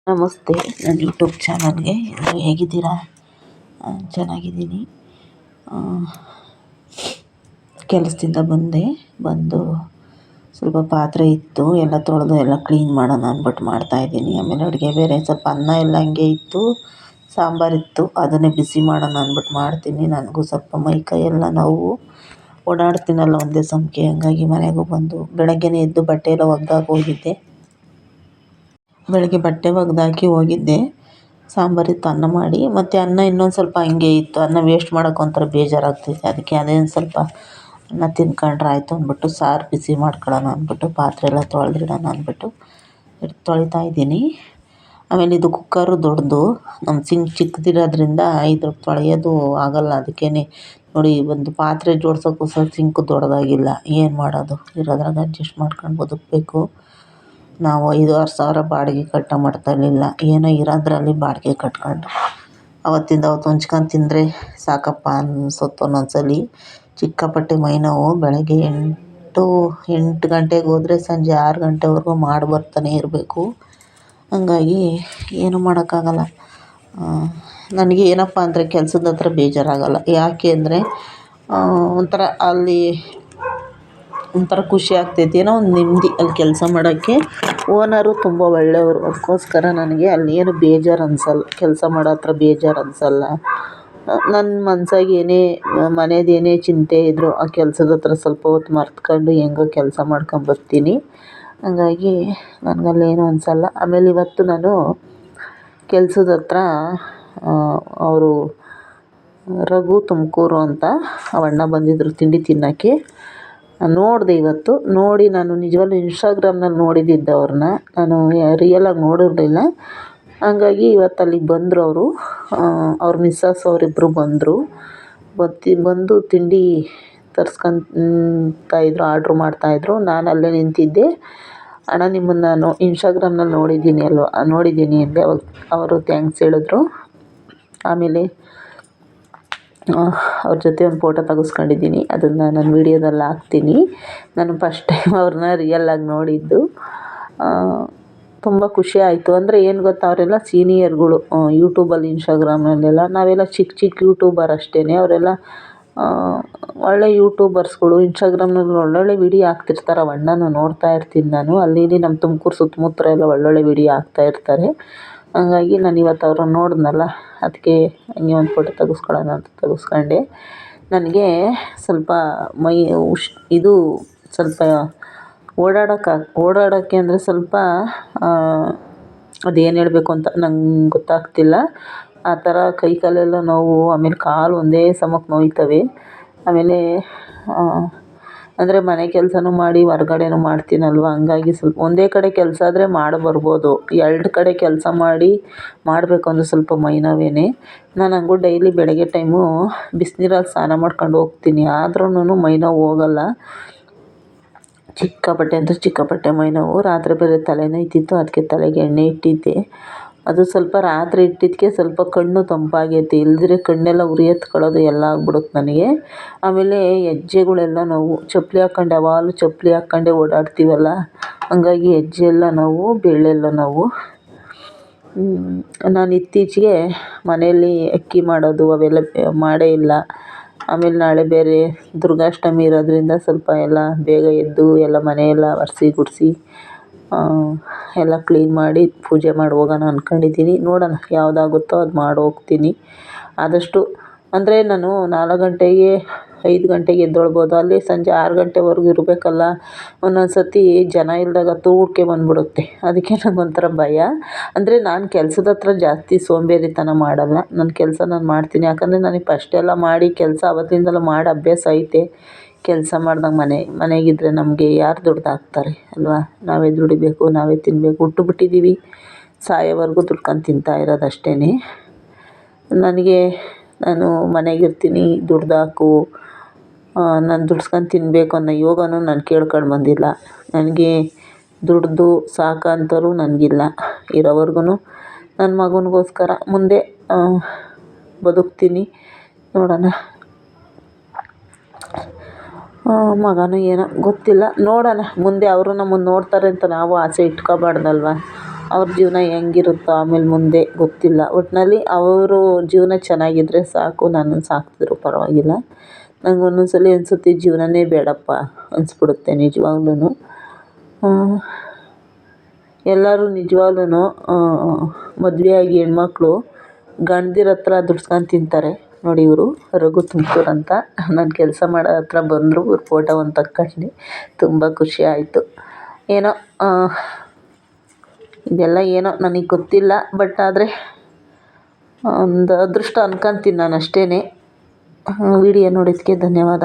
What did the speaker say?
ನಮಸ್ತೆ, ನನ್ನ ಯೂಟ್ಯೂಬ್ ಚಾನಲ್ಗೆ ಎಲ್ಲರೂ ಹೇಗಿದ್ದೀರಾ? ಚೆನ್ನಾಗಿದ್ದೀನಿ. ಕೆಲಸದಿಂದ ಬಂದು ಸ್ವಲ್ಪ ಪಾತ್ರೆ ಇತ್ತು, ಎಲ್ಲ ತೊಳೆದು ಎಲ್ಲ ಕ್ಲೀನ್ ಮಾಡೋಣ ಅಂದ್ಬಿಟ್ಟು ಮಾಡ್ತಾಯಿದ್ದೀನಿ. ಆಮೇಲೆ ಅಡುಗೆ ಬೇರೆ ಸ್ವಲ್ಪ ಅನ್ನ ಎಲ್ಲ ಹಂಗೆ ಇತ್ತು, ಸಾಂಬಾರಿತ್ತು, ಅದನ್ನೇ ಬಿಸಿ ಮಾಡೋಣ ಅಂದ್ಬಿಟ್ಟು ಮಾಡ್ತೀನಿ. ನನಗೂ ಸ್ವಲ್ಪ ಮೈಕೈ ಎಲ್ಲ ನೋವು, ಓಡಾಡ್ತೀನಲ್ಲ ಒಂದೇ ಸಮಕ್ಕೆ, ಹಂಗಾಗಿ ಮನೆಗೂ ಬಂದು ಬೆಳಗ್ಗೆನೇ ಎದ್ದು ಬಟ್ಟೆ ಎಲ್ಲ ಒಗ್ದಾಕಿ ಹೋಗಿದ್ದೆ. ಬೆಳಗ್ಗೆ ಬಟ್ಟೆ ಒಗ್ದಾಕಿ ಹೋಗಿದ್ದೆ, ಸಾಂಬಾರಿತ್ತು, ಅನ್ನ ಮಾಡಿ, ಮತ್ತು ಅನ್ನ ಇನ್ನೊಂದು ಸ್ವಲ್ಪ ಹಂಗೆ ಇತ್ತು. ಅನ್ನ ವೇಸ್ಟ್ ಮಾಡೋಕೆ ಒಂಥರ ಬೇಜಾರಾಗ್ತೈತೆ. ಅದಕ್ಕೆ ಅದೇನು ಸ್ವಲ್ಪ ಅನ್ನ ತಿನ್ಕೊಂಡ್ರೆ ಆಯಿತು ಅಂದ್ಬಿಟ್ಟು ಸಾರು ಬಿಸಿ ಮಾಡ್ಕೊಳ್ಳೋಣ ಅಂದ್ಬಿಟ್ಟು ಪಾತ್ರೆ ಎಲ್ಲ ತೊಳೆದಿಡೋಣ ಅಂದ್ಬಿಟ್ಟು ತೊಳಿತಾ ಇದ್ದೀನಿ. ಆಮೇಲೆ ಇದು ಕುಕ್ಕರು ದೊಡ್ಡದು, ನಮ್ಮ ಸಿಂಕ್ ಚಿಕ್ಕದಿರೋದ್ರಿಂದ ಇದ್ರಲ್ಲಿ ತೊಳೆಯೋದು ಆಗೋಲ್ಲ. ಅದಕ್ಕೇ ನೋಡಿ, ಒಂದು ಪಾತ್ರೆ ಜೋಡ್ಸೋಕ್ಕೂ ಸಿಂಕು ದೊಡ್ಡದಾಗಿಲ್ಲ. ಏನು ಮಾಡೋದು, ಇರೋದ್ರಾಗ ಅಡ್ಜಸ್ಟ್ ಮಾಡ್ಕೊಂಡು ಬದುಕಬೇಕು. ನಾವು 5,000-6,000 ಸಾವಿರ ಬಾಡಿಗೆ ಕಟ್ಟೋ ಮಟ್ಟದಲ್ಲಿಲ್ಲ, ಏನೋ ಇರೋದ್ರಲ್ಲಿ ಬಾಡಿಗೆ ಕಟ್ಕೊಂಡು ಅವತ್ತಿಂದ ಅವತ್ತು ಹೊಂಚ್ಕೊಂಡು ತಿಂದರೆ ಸಾಕಪ್ಪ ಅನ್ಸುತ್ತೆ. ಒಂದೊಂದ್ಸಲ ಸಿಕ್ಕಾಪಟ್ಟೆ ಮೈ ನೋವು. ಬೆಳಗ್ಗೆ 8 ಗಂಟೆಗೆ ಹೋದರೆ ಸಂಜೆ 6 ಗಂಟೆವರೆಗೂ ಮಾಡಿ ಬರ್ತಾನೆ ಇರಬೇಕು. ಹಂಗಾಗಿ ಏನೂ ಮಾಡೋಕ್ಕಾಗಲ್ಲ. ನನಗೆ ಏನಪ್ಪ ಅಂದರೆ ಕೆಲಸದ ಹತ್ರ ಬೇಜಾರಾಗಲ್ಲ. ಯಾಕೆ ಅಂದರೆ ಒಂಥರ ಅಲ್ಲಿ ಒಂಥರ ಖುಷಿ ಆಗ್ತೈತಿ, ಏನೋ ಒಂದು ನೆಮ್ಮದಿ ಅಲ್ಲಿ ಕೆಲಸ ಮಾಡೋಕ್ಕೆ. ಓನರು ತುಂಬ ಒಳ್ಳೆಯವರು, ಅದಕ್ಕೋಸ್ಕರ ನನಗೆ ಅಲ್ಲಿ ಏನು ಬೇಜಾರು ಅನಿಸಲ್ಲ. ಕೆಲಸ ಮಾಡೋ ಹತ್ರ ಬೇಜಾರು ಅನಿಸಲ್ಲ. ನನ್ನ ಮನಸ್ಸಾಗ ಏನೇ ಮನೇದು ಏನೇ ಚಿಂತೆ ಇದ್ದರೂ ಆ ಕೆಲಸದ ಹತ್ರ ಸ್ವಲ್ಪ ಹೊತ್ತು ಮರ್ತ್ಕೊಂಡು ಹೆಂಗೋ ಕೆಲಸ ಮಾಡ್ಕೊಂಬರ್ತೀನಿ. ಹಂಗಾಗಿ ನನಗಲ್ಲೇನು ಅನಿಸಲ್ಲ. ಆಮೇಲೆ ಇವತ್ತು ನಾನು ಕೆಲಸದ ಹತ್ರ ಅವರು ರಘು ತುಮಕೂರು ಅಂತ ಅವಣ್ಣ ಬಂದಿದ್ದರು ತಿಂಡಿ ತಿನ್ನೋಕ್ಕೆ. ನೋಡಿದೆ ಇವತ್ತು. ನೋಡಿ ನಾನು ನಿಜವಾಗ್ಲೂ ಇನ್ಸ್ಟಾಗ್ರಾಮ್ನಲ್ಲಿ ನೋಡಿದ್ದಿದ್ದು ಅವ್ರನ್ನ, ನಾನು ರಿಯಲಾಗಿ ನೋಡಿರಲಿಲ್ಲ. ಹಂಗಾಗಿ ಇವತ್ತು ಅಲ್ಲಿಗೆ ಬಂದರು ಅವರು, ಅವ್ರ ಮಿಸ್ಸಸ್ ಅವರಿಬ್ಬರು ಬಂದು ತಿಂಡಿ ತರಿಸ್ಕೊಂತಾಯಿದ್ರು, ಆರ್ಡ್ರ್ ಮಾಡ್ತಾಯಿದ್ರು. ನಾನು ಅಲ್ಲೇ ನಿಂತಿದ್ದೆ. ಅಣ್ಣ, ನಿಮ್ಮನ್ನು ಇನ್ಸ್ಟಾಗ್ರಾಮ್ನಲ್ಲಿ ನೋಡಿದ್ದೀನಿ ಅಂದೆ. ಅವರು ಥ್ಯಾಂಕ್ಸ್ ಹೇಳಿದ್ರು. ಆಮೇಲೆ ಅವ್ರ ಜೊತೆ ಒಂದು ಫೋಟೋ ತೆಗೆಸ್ಕೊಂಡಿದ್ದೀನಿ, ಅದನ್ನು ನಾನು ವೀಡಿಯೋದಲ್ಲಿ ಹಾಕ್ತೀನಿ. ನಾನು ಫಸ್ಟ್ ಟೈಮ್ ಅವ್ರನ್ನ ರಿಯಲಾಗಿ ನೋಡಿದ್ದು. ತುಂಬ ಖುಷಿ ಆಯಿತು. ಅಂದರೆ ಏನು ಗೊತ್ತಾ, ಅವರೆಲ್ಲ ಸೀನಿಯರ್ಗಳು ಯೂಟ್ಯೂಬಲ್ಲಿ, ಇನ್ಸ್ಟಾಗ್ರಾಮ್ನಲ್ಲೆಲ್ಲ. ನಾವೆಲ್ಲ ಚಿಕ್ಕ ಯೂಟ್ಯೂಬರ್ ಅಷ್ಟೇ. ಅವರೆಲ್ಲ ಒಳ್ಳೆ ಯೂಟ್ಯೂಬರ್ಸ್ಗಳು. ಇನ್ಸ್ಟಾಗ್ರಾಮ್ನಲ್ಲಿ ಒಳ್ಳೊಳ್ಳೆ ವೀಡಿಯೋ ಹಾಕ್ತಿರ್ತಾರೆ. ಅಣ್ಣನ ನೋಡ್ತಾ ಇರ್ತೀನಿ ನಾನು. ಅಲ್ಲಿ ನಮ್ಮ ತುಮಕೂರು ಸುತ್ತಮುತ್ತ ಎಲ್ಲ ಒಳ್ಳೊಳ್ಳೆ ವೀಡಿಯೋ ಹಾಕ್ತಾಯಿರ್ತಾರೆ. ಹಂಗಾಗಿ ನಾನು ಇವತ್ತು ಅವ್ರನ್ನ ನೋಡಿದ್ನಲ್ಲ, ಅದಕ್ಕೆ ಹಂಗೆ ಒಂದು ಫೋಟೋ ತೆಗೆಸ್ಕೊಳ್ಳೋಣ ಅಂತ ತೆಗೆಸ್ಕೊಂಡೆ. ನನಗೆ ಸ್ವಲ್ಪ ಇದು ಸ್ವಲ್ಪ ಓಡಾಡೋಕ್ಕೆ ಅಂದರೆ ಸ್ವಲ್ಪ ಅದೇನು ಹೇಳಬೇಕು ಅಂತ ನಂಗೆ ಗೊತ್ತಾಗ್ತಿಲ್ಲ. ಆ ಥರ ಕೈ ಕಾಲೆಲ್ಲ ನೋವು, ಆಮೇಲೆ ಕಾಲು ಒಂದೇ ಸಮಕ್ಕೆ ನೋಯ್ತವೆ. ಆಮೇಲೆ ಅಂದರೆ ಮನೆ ಕೆಲಸನೂ ಮಾಡಿ ಹೊರ್ಗಡೆನೂ ಮಾಡ್ತೀನಲ್ವ, ಹಂಗಾಗಿ ಸ್ವಲ್ಪ ಒಂದೇ ಕಡೆ ಕೆಲಸ ಆದರೆ ಮಾಡಿ ಬರ್ಬೋದು. 2 ಕಡೆ ಕೆಲಸ ಮಾಡಬೇಕು ಅಂದರೆ ಸ್ವಲ್ಪ ಮೈ ನೋವೇನೆ. ನಾನು ಹಂಗೂ ಡೈಲಿ ಬೆಳಗ್ಗೆ ಟೈಮು ಬಿಸಿನೀರಲ್ಲಿ ಸ್ನಾನ ಮಾಡ್ಕೊಂಡು ಹೋಗ್ತೀನಿ, ಆದ್ರೂ ಮೈ ನೋವು ಹೋಗಲ್ಲ. ಸಿಕ್ಕಾಪಟ್ಟೆ ಮೈ ನೋವು. ರಾತ್ರಿ ಬೇರೆ ತಲೆ ನೋಯ್ತಿತ್ತು, ಅದಕ್ಕೆ ತಲೆಗೆ ಎಣ್ಣೆ ಇಟ್ಟಿದ್ದೆ. ಅದು ಸ್ವಲ್ಪ ರಾತ್ರಿ ಇಟ್ಟಿದ್ದಕ್ಕೆ ಸ್ವಲ್ಪ ಕಣ್ಣು ತಂಪಾಗೈತೆ, ಇಲ್ದಿರೆ ಕಣ್ಣೆಲ್ಲ ಉರಿ ಎತ್ಕೊಳ್ಳೋದು ಎಲ್ಲ ಆಗ್ಬಿಡುತ್ತೆ ನನಗೆ. ಆಮೇಲೆ ಹೆಜ್ಜೆಗಳೆಲ್ಲ ನೋವು, ಯಾವಾಗಲೂ ಚಪ್ಪಲಿ ಹಾಕ್ಕೊಂಡೇ ಓಡಾಡ್ತೀವಲ್ಲ, ಹಂಗಾಗಿ ಹೆಜ್ಜೆ ಎಲ್ಲ ನೋವು, ಬೆರಳೆಲ್ಲ ನೋವು. ನಾನು ಇತ್ತೀಚೆಗೆ ಮನೆಯಲ್ಲಿ ಅಕ್ಕಿ ಮಾಡೋದು ಅವೆಲ್ಲ ಮಾಡೇ ಇಲ್ಲ. ಆಮೇಲೆ ನಾಳೆ ಬೇರೆ ದುರ್ಗಾಷ್ಟಮಿ ಇರೋದ್ರಿಂದ ಸ್ವಲ್ಪ ಎಲ್ಲ ಬೇಗ ಎದ್ದು ಎಲ್ಲ ಮನೆಯೆಲ್ಲ ಒರೆಸಿ ಗುಡಿಸಿ ಎಲ್ಲ ಕ್ಲೀನ್ ಮಾಡಿ ಪೂಜೆ ಮಾಡಿ ಹೋಗೋಣ ಅಂದ್ಕೊಂಡಿದ್ದೀನಿ. ನೋಡೋಣ ಯಾವುದಾಗುತ್ತೋ ಅದು ಮಾಡಿ ಹೋಗ್ತೀನಿ. ಆದಷ್ಟು ಅಂದರೆ ನಾನು 4 ಗಂಟೆಗೆ 5 ಗಂಟೆಗೆ ಎದ್ದೇಳ್ಬೋದು. ಅಲ್ಲಿ ಸಂಜೆ 6 ಗಂಟೆವರೆಗೂ ಇರಬೇಕಲ್ಲ. ಒಂದೊಂದು ಸತಿ ಜನ ಇಲ್ಲದಾಗ ತೂಕೆ ಬಂದುಬಿಡುತ್ತೆ. ಅದಕ್ಕೆ ನನಗೊಂಥರ ಭಯ. ಅಂದರೆ ನಾನು ಕೆಲಸದ ಹತ್ರ ಜಾಸ್ತಿ ಸೋಂಬೇರಿತನ ಮಾಡಲ್ಲ. ನನ್ನ ಕೆಲಸ ನಾನು ಮಾಡ್ತೀನಿ. ಯಾಕಂದರೆ ನನಗೆ ಫಸ್ಟೆಲ್ಲ ಮಾಡಿ ಕೆಲಸ ಅವತ್ತಿಂದಲೂ ಮಾಡಿ ಅಭ್ಯಾಸ ಐತೆ. ಕೆಲಸ ಮಾಡ್ದಾಗ ಮನೆಗಿದ್ದರೆ ನಮಗೆ ಯಾರು ದುಡ್ದು ಹಾಕ್ತಾರೆ ಅಲ್ವಾ? ನಾವೇ ದುಡಿಬೇಕು, ನಾವೇ ತಿನ್ನಬೇಕು. ಹುಟ್ಟುಬಿಟ್ಟಿದ್ದೀವಿ, ಸಾಯೋವರೆಗೂ ದುಡ್ಕೊಂಡು ತಿಂತಾ ಇರೋದು ಅಷ್ಟೇ. ನಾನು ಮನೆಗಿರ್ತೀನಿ, ದುಡ್ದಾಕು, ನಾನು ದುಡ್ಸ್ಕೊಂಡು ತಿನ್ನಬೇಕು ಅನ್ನೋ ಯೋಗನೂ ನಾನು ಕೇಳ್ಕೊಂಡು ಬಂದಿಲ್ಲ. ನನಗೆ ದುಡ್ದು ಸಾಕಂತರೂ ನನಗಿಲ್ಲ. ಇರೋವರೆಗೂ ನನ್ನ ಮಗನಿಗೋಸ್ಕರ ಮುಂದೆ ಬದುಕ್ತೀನಿ. ನೋಡೋಣ. ಮಗನೂ ಏನೋ ಗೊತ್ತಿಲ್ಲ, ನೋಡೋಣ ಮುಂದೆ. ಅವರು ನಮ್ಮನ್ನು ನೋಡ್ತಾರೆ ಅಂತ ನಾವು ಆಸೆ ಇಟ್ಕೋಬಾರ್ದಲ್ವ. ಅವ್ರ ಜೀವನ ಹೆಂಗಿರುತ್ತೋ ಆಮೇಲೆ ಮುಂದೆ ಗೊತ್ತಿಲ್ಲ. ಒಟ್ಟಿನಲ್ಲಿ ಅವರು ಜೀವನ ಚೆನ್ನಾಗಿದ್ದರೆ ಸಾಕು, ನನ್ನನ್ನು ಸಾಕಿದ್ರು ಪರವಾಗಿಲ್ಲ. ನಂಗೆ ಒಂದೊಂದು ಸಲ ಅನಿಸುತ್ತೆ ಜೀವನನೇ ಬೇಡಪ್ಪ ಅನಿಸ್ಬಿಡುತ್ತೆ ನಿಜವಾಗ್ಲೂ. ಎಲ್ಲರೂ ನಿಜವಾಗ್ಲೂ ಮದುವೆಯಾಗಿ ಹೆಣ್ಮಕ್ಳು ಗಂಡದಿರ ಹತ್ರ ದುಡ್ಸ್ಕೊಂಡು ತಿಂತಾರೆ ನೋಡಿ. ಇವರು ರಘು ತುಮಕೂರು ಅಂತ ನಾನು ಕೆಲಸ ಮಾಡೋ ಹತ್ರ ಬಂದರು, ಇವ್ರ ಫೋಟೋ ಒಂದು ತಕ್ಕೊಂಡು ತುಂಬ ಖುಷಿ ಆಯಿತು. ಏನೋ ಇದೆಲ್ಲ ಏನೋ ನನಗೆ ಗೊತ್ತಿಲ್ಲ, ಬಟ್ ಆದರೆ ಒಂದು ಅದೃಷ್ಟ ಅನ್ಕೊತೀನಿ ನಾನು ಅಷ್ಟೇ. ವಿಡಿಯೋ ನೋಡಿದ್ದಕ್ಕೆ ಧನ್ಯವಾದ.